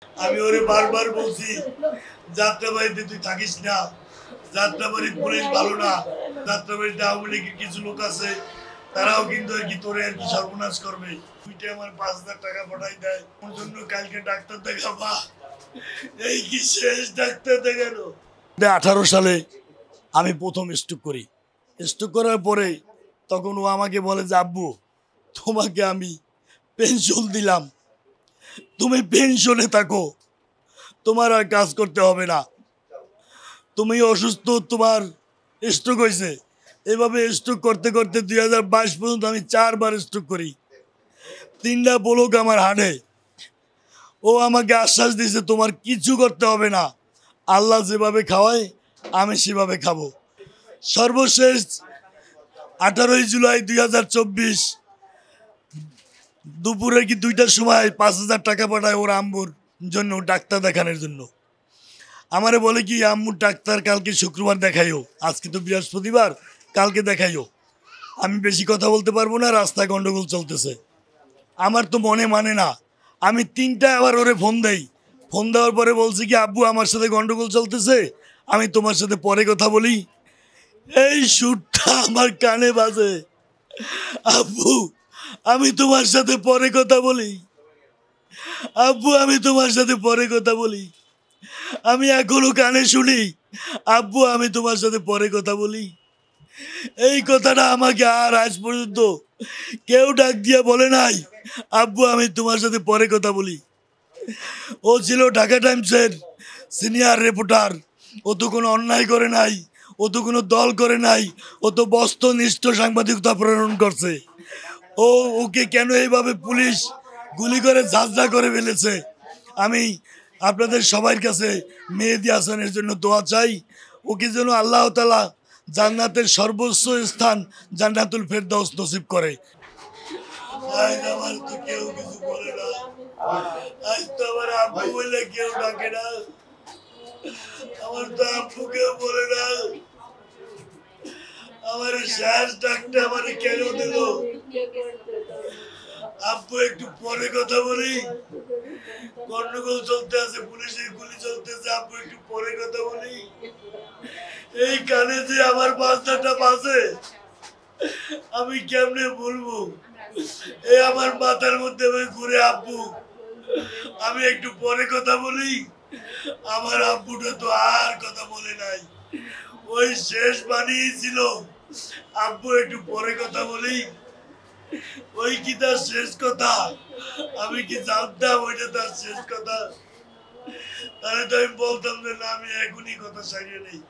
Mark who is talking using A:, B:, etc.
A: আমি ওরে বারবার বলছি যাত্রাবাড়িতে তুই থাকিস না, যাত্রাবাড়ির পুলিশ ভালো না, যাত্রাবাড়িতে আওয়ামী লীগের কিছু লোক আছে, তারাও কিন্তু আর কি তোরে আর কি সর্বনাশ করবে। তুইটা আমার 5,000 টাকা পাঠাই দেয়, ওর জন্য কালকে ডাক্তার দেখাবা। এই কি শেষ ডাক্তার দেখানো। 18 সালে আমি প্রথম স্ট্রোক করি। স্ট্রোক করার পরে তখন ও আমাকে বলে যে আব্বু তোমাকে আমি পেনশন দিলাম, তুমি পেনশনে থাকো, তোমার আর কাজ করতে হবে না, তুমি অসুস্থ, তোমার স্ট্রোক হয়েছে। এভাবে স্ট্রোক করতে করতে 2022 পর্যন্ত আমি 4 বার স্ট্রোক করি, 3টা ব্লক আমার হাড়ে। ও আমাকে আশ্বাস দিয়েছে তোমার কিছু করতে হবে না, আল্লাহ যেভাবে খাওয়ায় আমি সেভাবে খাবো। সর্বশেষ 18 জুলাই 2024 দুপুরে কি 2টার সময় 5,000 টাকা পাঠায় ওর আম্মুর জন্য ডাক্তার দেখানোর জন্য। আমারে বলে কি আম্মুর ডাক্তার কালকে শুক্রবার দেখাইও, আজকে তো বৃহস্পতিবার, কালকে দেখাইও। আমি বেশি কথা বলতে পারবো না, রাস্তায় গন্ডগোল চলতেছে। আমার তো মনে মানে না, আমি 3টা আবার ওরে ফোন দেই। ফোন দেওয়ার পরে বলছি কি আব্বু আমার সাথে গন্ডগোল চলতেছে, আমি তোমার সাথে পরে কথা বলি। এই সুরটা আমার কানে বাজে, আব্বু আমি তোমার সাথে পরে কথা বলি, আব্বু আমি তোমার সাথে পরে কথা বলি। আমি এখনো কানে শুনি আব্বু আমি তোমার সাথে পরে কথা বলি। এই কথাটা আমাকে আর আজ পর্যন্ত কেউ ডাক দিয়ে বলে নাই আব্বু আমি তোমার সাথে পরে কথা বলি। ও ছিল ঢাকা টাইমসের সিনিয়র রিপোর্টার, ও তো কোনো অন্যায় করে নাই, ও তো কোনো দল করে নাই, ও তো বস্তুনিষ্ঠ সাংবাদিকতা প্রেরণ করছে। ওকে কেন এইভাবে পুলিশ গুলি করে ঝাঁঝরা করে ফেলেছে। আমি আপনাদের সবার কাছে মেহেদী হাসানের জন্য দোয়া চাই, ওকে যেন আল্লাহ তাআলা জান্নাতের সর্বোচ্চ স্থান জান্নাতুল ফেরদাউস নসিব করে। আজ আমার তো কেউ কিছু বলে না, আজ তো আমার আব্বু বলে কেউ ডাকে না, আমার তো আব্বু কেউ বলে না। আমার শেষ ডাকটা আমার কেন দিল? আব্বু একটু পরে কথা বলি, গন্ডগোল চলতে আছে, পুলিশের গুলি চলতেছে, আব্বু একটু পরে কথা বলি। এই কানে যে আমার বাজনাটা বাজে আমি কেমনে বলবো, এই আমার মাথার মধ্যে ঘুরে আব্বু আমি একটু পরে কথা বলি। আমার আব্বুটা তো আর কথা বলে নাই, ওই শেষ বানিয়েছিল আব্বু একটু পরে কথা বলি। ওই কি তার শেষ কথা? আমি কি জানতাম ওইটা তার শেষ কথা? তাহলে তো আমি বলতাম যে না আমি এখনই কথা সারিয়ে নেই।